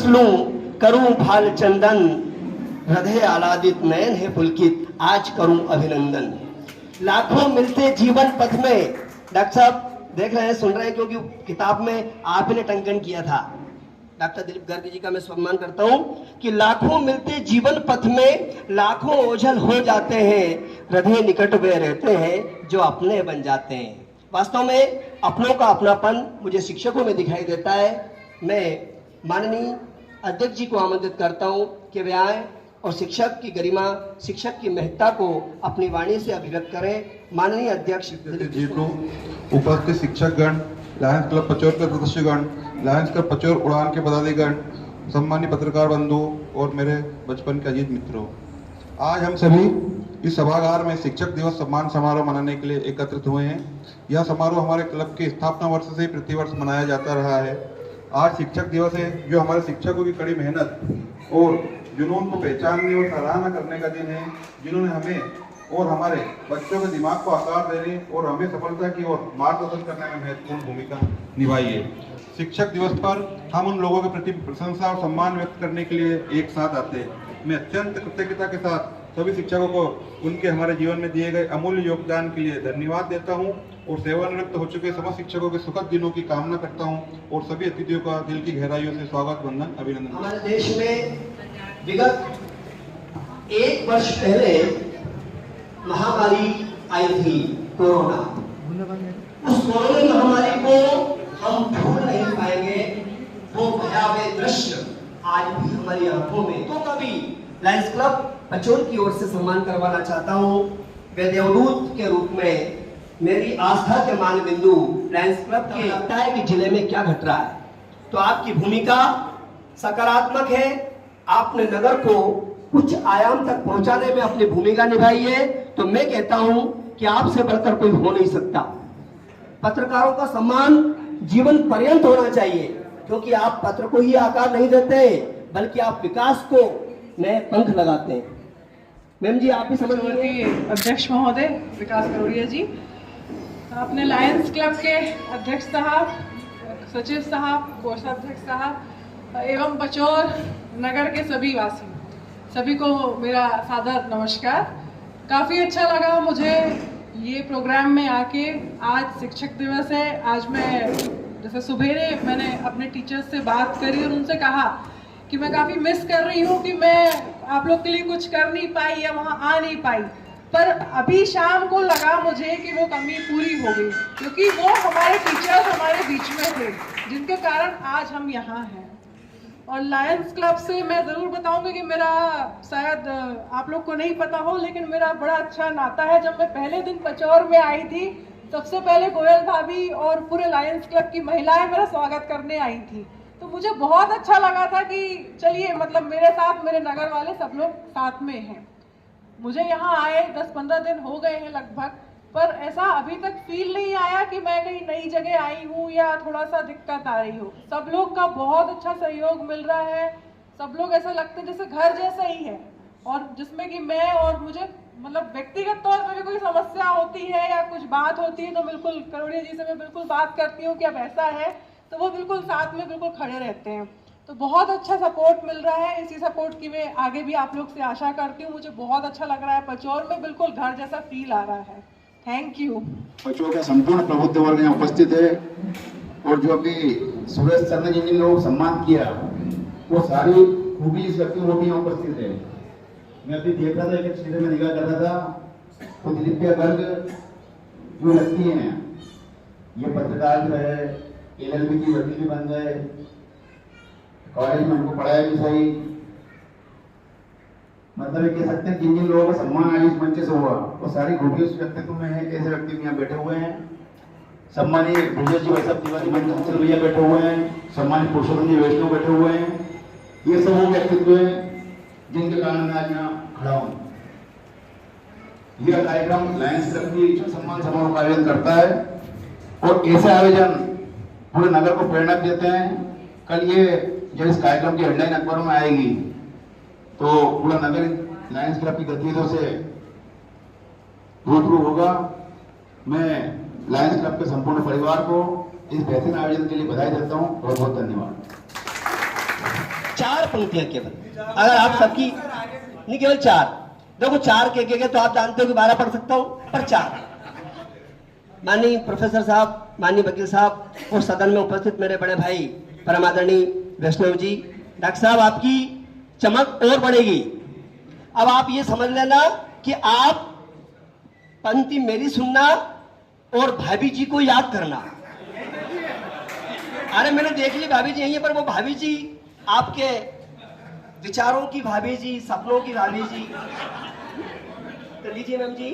लूं करूं भाल चंदन, हृदय आलादित नयन है पुलकित, आज करूं अभिनंदन। लाखों मिलते जीवन पथ में, डॉक्टर साहब देख रहे हैं सुन रहे हैं, क्योंकि किताब में आप ही ने टंकन किया था। डॉक्टर दिलीप गर्ग जी का मैं सम्मान करता हूं कि लाखों मिलते जीवन पथ में लाखों ओझल हो जाते हैं, हृदय निकट वे रहते हैं जो अपने बन जाते हैं। वास्तव में अपनों का अपनापन मुझे शिक्षकों में दिखाई देता है। मैं माननीय अध्यक्ष जी को आमंत्रित करता हूं कि वे आए और शिक्षक की गरिमा, शिक्षक की महत्ता को अपनी वाणी से अभिव्यक्त करें। माननीय अध्यक्ष जी को उपस्थित शिक्षकगण, लायंस क्लब पचौर के सदस्यगण, लायंस क्लब पचौर उड़ान के पदाधिकारीगण, सम्मानित पत्रकार बंधु और मेरे बचपन के अजीत मित्रों, आज हम सभी इस सभागार में शिक्षक दिवस सम्मान समारोह मनाने के लिए एकत्रित हुए हैं। यह समारोह हमारे क्लब के स्थापना वर्ष से प्रतिवर्ष मनाया जाता रहा है। आज शिक्षक दिवस है, जो हमारे शिक्षकों की कड़ी मेहनत और जुनून को पहचानने और सराहना करने का दिन है, जिन्होंने हमें और हमारे बच्चों के दिमाग को आकार देने और हमें सफलता की ओर मार्गदर्शन करने में महत्वपूर्ण भूमिका निभाई है। शिक्षक दिवस पर हम उन लोगों के प्रति प्रशंसा और सम्मान व्यक्त करने के लिए एक साथ आते हैं। मैं अत्यंत कृतज्ञता के साथ सभी शिक्षकों को उनके हमारे जीवन में दिए गए अमूल्य योगदान के लिए धन्यवाद देता हूं और सेवानिवृत्त हो चुके समस्त शिक्षकों के सुखद दिनों की कामना करता हूं और सभी अतिथियों का दिल की गहराइयों से स्वागत, वंदन, अभिनंदन। हमारे देश में विगत एक वर्ष पहले महामारी आई थी, कोरोना। उस कोरोना महामारी को हम भूल नहीं पाएंगे। वो भयावह दृश्य आज भी हमारी आंखों में। तो कभी लायंस क्लब पचौर की ओर से सम्मान करवाना चाहता हूँ। वे देवदूत के रूप में मेरी आस्था के मान बिंदु लायंस क्लब के लगता है कि जिले में क्या घट रहा है, तो आपकी भूमिका सकारात्मक है। आपने नगर को कुछ आयाम तक पहुंचाने में अपनी भूमिका निभाई है। तो मैं कहता हूं कि आपसे बढ़कर कोई हो नहीं सकता। पत्रकारों का सम्मान जीवन पर्यंत होना चाहिए, क्योंकि आप पत्र को ही आकार नहीं देते, बल्कि आप विकास को नए पंख लगाते हैं। मैम जी, आप भी समझ लीजिए। अध्यक्ष महोदय विकास करोड़िया जी, अपने लायंस क्लब के अध्यक्ष साहब, सचिव साहब, कोषाध्यक्ष साहब एवं पचौर नगर के सभी वासी, सभी को मेरा सादर नमस्कार। काफ़ी अच्छा लगा मुझे ये प्रोग्राम में आके। आज शिक्षक दिवस है। आज मैं जैसे सुबेरे मैंने अपने टीचर्स से बात करी और उनसे कहा कि मैं काफ़ी मिस कर रही हूँ कि मैं आप लोग के लिए कुछ कर नहीं पाई या वहाँ आ नहीं पाई। पर अभी शाम को लगा मुझे कि वो कमी पूरी हो गई, क्योंकि वो हमारे टीचर्स हमारे बीच में थे, जिनके कारण आज हम यहाँ हैं। और लायंस क्लब से मैं ज़रूर बताऊंगी कि मेरा, शायद आप लोग को नहीं पता हो, लेकिन मेरा बड़ा अच्छा नाता है। जब मैं पहले दिन पचौर में आई थी, सबसे पहले गोयल भाभी और पूरे लायंस क्लब की महिलाएं मेरा स्वागत करने आई थी। तो मुझे बहुत अच्छा लगा था कि चलिए, मतलब मेरे साथ मेरे नगर वाले सब लोग साथ में हैं। मुझे यहाँ आए 10-15 दिन हो गए हैं लगभग, पर ऐसा अभी तक फील नहीं आया कि मैं कहीं नई जगह आई हूँ या थोड़ा सा दिक्कत आ रही हो। सब लोग का बहुत अच्छा सहयोग मिल रहा है। सब लोग ऐसा लगता है जैसे घर जैसा ही है, और जिसमें कि मैं और मुझे मतलब व्यक्तिगत तौर पर भी कोई समस्या होती है या कुछ बात होती है तो बिल्कुल करोड़िया जी से मैं बिल्कुल बात करती हूँ कि अब ऐसा है, तो वो बिल्कुल साथ में बिल्कुल खड़े रहते हैं। तो बहुत अच्छा सपोर्ट मिल रहा है। इसी सपोर्ट की मैं आगे भी आप लोग से आशा करती हूँ। मुझे बहुत अच्छा लग रहा है। पचौर में बिल्कुल घर जैसा फील आ रहा है। Thank you. पचौर का संपूर्ण प्रबुद्ध वर्ग यहाँ उपस्थित है, और जो अभी सुरेश सर ने जिन लोगों को सम्मान किया, वो सारी खूबी इस व्यक्ति वो भी यहाँ उपस्थित है। मैं अभी देख रहा था, एक चीजें में निगाह कर रहा था, तो दिलीप गर्ग जो व्यक्ति हैं, ये पत्रकार जो है, LLB की वकील भी बन गए, कॉलेज में हमको पढ़ाया भी सही। मतलब ये कह सकते हैं जिन जिन लोगों का सम्मान आज इस मंच से हुआ, वो सारी खूबी उस व्यक्तित्व में है। ऐसे व्यक्ति भी यहाँ बैठे हुए हैं। सम्मानीय ब्रजेश जी वैसा तिवारी मंच भैया बैठे हुए हैं, सम्मानित पुरुषोत्तम जी वैष्णव बैठे हुए हैं। ये सब वो व्यक्तित्व है जिनके कारण मैं आज यहाँ खड़ा हूँ। यह कार्यक्रम लायंस क्लब की सम्मान समारोह का आयोजन करता है, और ऐसे आयोजन पूरे नगर को प्रेरणा देते हैं। कल ये जब इस कार्यक्रम की हेडलाइन अखबारों में आएगी, तो पूरा नगर लायंस क्लब की गतिविधियों से रूबरू होगा। मैं लायंस क्लब के संपूर्ण परिवार को इस बेहतरीन आयोजन के लिए बधाई देता हूँ। बहुत बहुत धन्यवाद। पंक्तियां केवल, अगर आप सबकी नहीं, केवल 4। देखो 4 के तो आप जानते हो कि 12 पढ़ सकता हूं, पर 4। माननीय प्रोफेसर साहब, माननीय वकील साहब और सदन में उपस्थित मेरे बड़े भाई परमादरणीय वैष्णव जी, डॉक्टर साहब आपकी चमक और बढ़ेगी। अब आप ये समझ लेना कि आप पंक्ति मेरी सुनना और भाभी जी को याद करना। अरे मैंने देख ली भाभी जी यही है, पर वो भाभी जी आपके विचारों की भाभी जी, सपनों की भाभी जी। तो लीजिए मैम जी।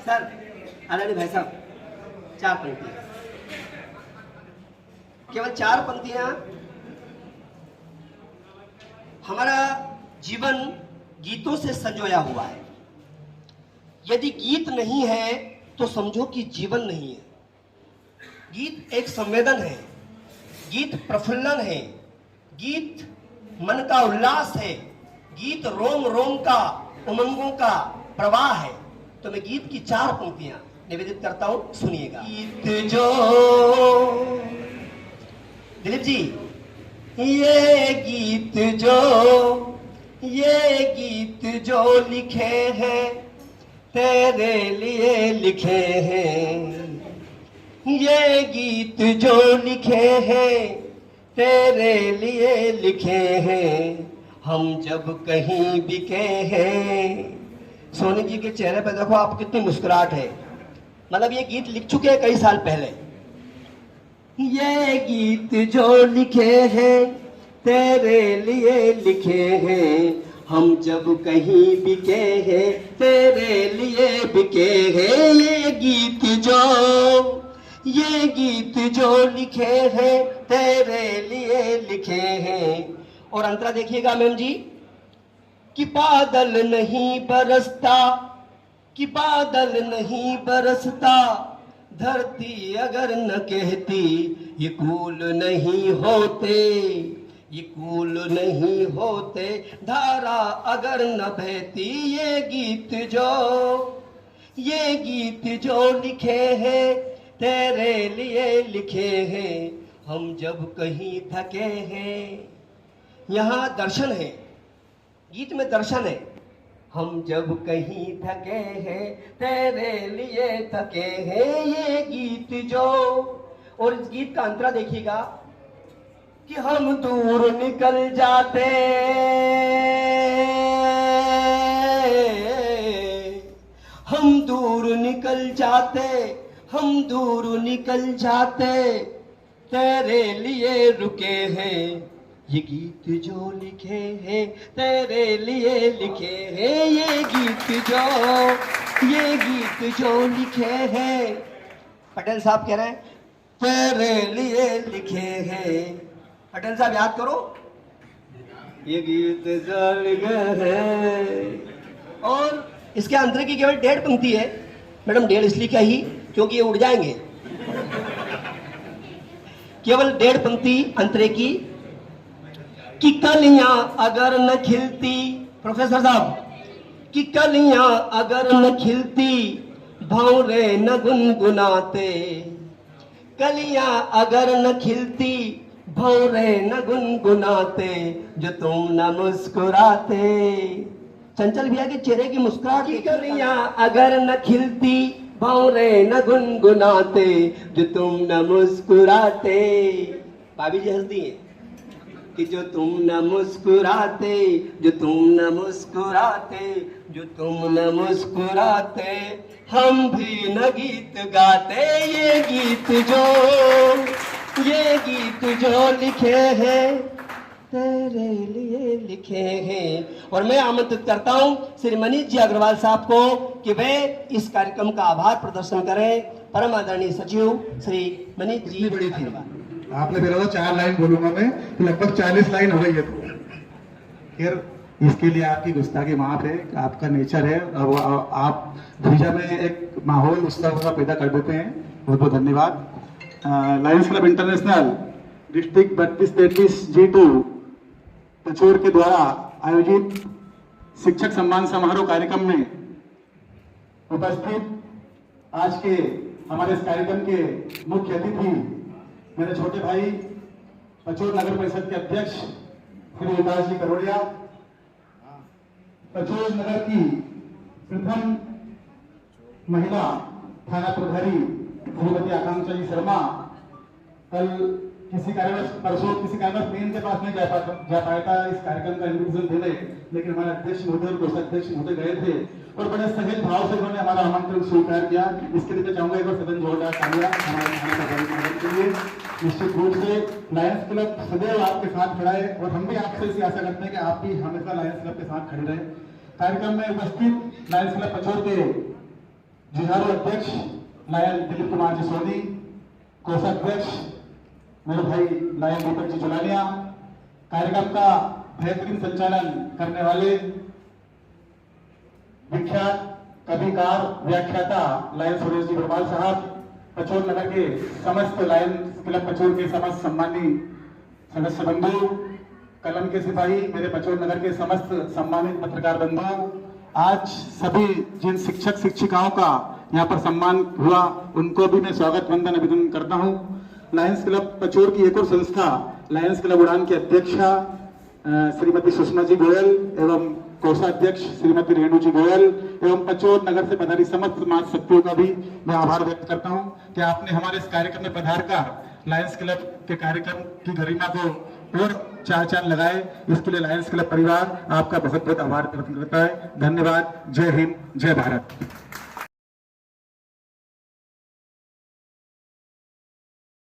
सर आदरणीय भाई साहब, 4 पंक्तियां, केवल 4 पंक्तियां। हमारा जीवन गीतों से संजोया हुआ है। यदि गीत नहीं है तो समझो कि जीवन नहीं है। गीत एक संवेदन है, गीत प्रफुल्लन है, गीत मन का उल्लास है, गीत रोम रोम का उमंगों का प्रवाह है। तो मैं गीत की 4 पंक्तियां निवेदित करता हूं, सुनिएगा। गीत जो दिलीप जी, ये गीत जो लिखे हैं तेरे लिए लिखे हैं, ये गीत जो लिखे हैं तेरे लिए लिखे हैं, हम जब कहीं बिके हैं। सोनी जी के चेहरे पे देखो आप, कितनी मुस्कुराहट है। मतलब ये गीत लिख चुके हैं कई साल पहले। ये गीत जो लिखे हैं तेरे लिए लिखे हैं, हम जब कहीं बिके हैं तेरे लिए बिके हैं। ये गीत जो लिखे हैं तेरे लिए लिखे हैं। और अंतरा देखिएगा मैम जी, कि बादल नहीं बरसता, धरती अगर न कहती, ये कूल नहीं होते, धारा अगर न बहती। ये गीत जो लिखे हैं तेरे लिए लिखे हैं, हम जब कहीं थके हैं। यहाँ दर्शन है, गीत में दर्शन है। हम जब कहीं थके हैं तेरे लिए थके हैं। ये गीत जो, और इस गीत का अंतरा देखिएगा, कि हम दूर निकल जाते, हम दूर निकल जाते, तेरे लिए रुके हैं। ये गीत जो लिखे हैं तेरे लिए लिखे हैं। ये गीत जो लिखे हैं, पटेल साहब कह रहे हैं तेरे लिए लिखे हैं। पटेल साहब याद करो, ये गीत जो लिखे हैं। और इसके अंतरे की केवल 1.5 पंक्ति है। मैडम 1.5 इसलिए क्या ही, क्योंकि ये उड़ जाएंगे। केवल 1.5 पंक्ति अंतरे की, कि कलियां अगर न खिलती, प्रोफेसर साहब, कि कलियां अगर न खिलती, भंवरे न गुनगुनाते, कलियां अगर न खिलती, भंवरे न गुनगुनाते, जो तुम न मुस्कुराते। चंचल भैया के चेहरे की मुस्कुराहट। की कलियां अगर न खिलती, भंवरे न गुनगुनाते, जो तुम न मुस्कुराते। भाभी जी हंस दी है कि जो तुम न मुस्कुराते, जो तुम न मुस्कुराते, जो तुम न मुस्कुराते, हम भी न गीत गाते। ये गीत जो लिखे हैं तेरे लिए लिखे हैं। और मैं आमंत्रित करता हूं श्री मनीष जी अग्रवाल साहब को कि वे इस कार्यक्रम का आभार प्रदर्शन करें। परम आदरणीय सचिव श्री मनीष जी, बड़ी धन्यवाद। आपने बोला था 4 लाइन बोलूंगा मैं, तो लगभग 40 लाइन हो गई है। फिर इसके लिए आपकी गुस्ताखी माफ है, आपका नेचर है, और आप भुजा में एक माहौल उत्सव का पैदा कर देते हैं। बहुत बहुत धन्यवाद। Lions club international district 32-33 G2 Pachore के द्वारा आयोजित शिक्षक सम्मान समारोह कार्यक्रम में उपस्थित आज के हमारे इस कार्यक्रम के मुख्य अतिथि मेरे छोटे भाई पचोर नगर परिषद के अध्यक्ष श्री विकास जी करोड़िया, पचोर नगर की प्रथम महिला थाना प्रभारी श्रीमती आकांक्षा जी शर्मा कल किसी कारणवश परसों किसी कारणवश मेन के पास नहीं जा पाया था इस कार्यक्रम का इन्विटेशन देने, लेकिन हमारे अध्यक्ष महोदय और कोषाध्यक्ष महोदय गए थे और बड़े सहज भाव से उन्होंने हमारा आमंत्रण स्वीकार किया। इसके लिए मैं चाहूंगा एक बार सदन जोरदार तालियां हमारे थाना के लिए। निश्चित रूप से लायंस क्लब सदैव आपके साथ खड़ा है और हम भी आपसे इसी आशा करते हैं कि आप भी हमेशा लायंस क्लब के साथ खड़े रहे। कार्यक्रम में उपस्थित लायंस क्लब पचोर के जुझारू अध्यक्ष लायन दिलीप कुमार जी सोनी, कोषाध्यक्ष मेरे भाई लायन दीपक जी जुलानिया, कार्यक्रम का बेहतरीन संचालन करने वाले विख्यात कविकार व्याख्याता लायन सुरेश जी बरवाल साहब, पचोर नगर के समस्त लायन क्लब पचोर के समस्त सम्मानी सदस्य बंधु, कलम के सिपाही, मेरे पचोर नगर के समस्त सम्मानित पत्रकार बंधु, आज सभी जिन शिक्षक शिक्षिकाओं का यहाँ पर सम्मान हुआ उनको भी मैं स्वागत वंदन अभिनंदन करता हूँ। लायंस क्लब पचोर की एक और संस्था लायंस क्लब उड़ान की अध्यक्षा श्रीमती सुषमा जी गोयल एवं कोषाध्यक्ष श्रीमती रेणु जी गोयल एवं पचोर नगर से पधारी समस्त समाज शक्तियों का भी मैं आभार व्यक्त करता हूं कि आपने हमारे इस कार्यक्रम में पधार कर लायंस क्लब के कार्यक्रम की गरिमा को और चार चांद लगाए। इसके लिए लायंस क्लब परिवार आपका बहुत बहुत आभार व्यक्त करता है। धन्यवाद। जय हिंद, जय भारत।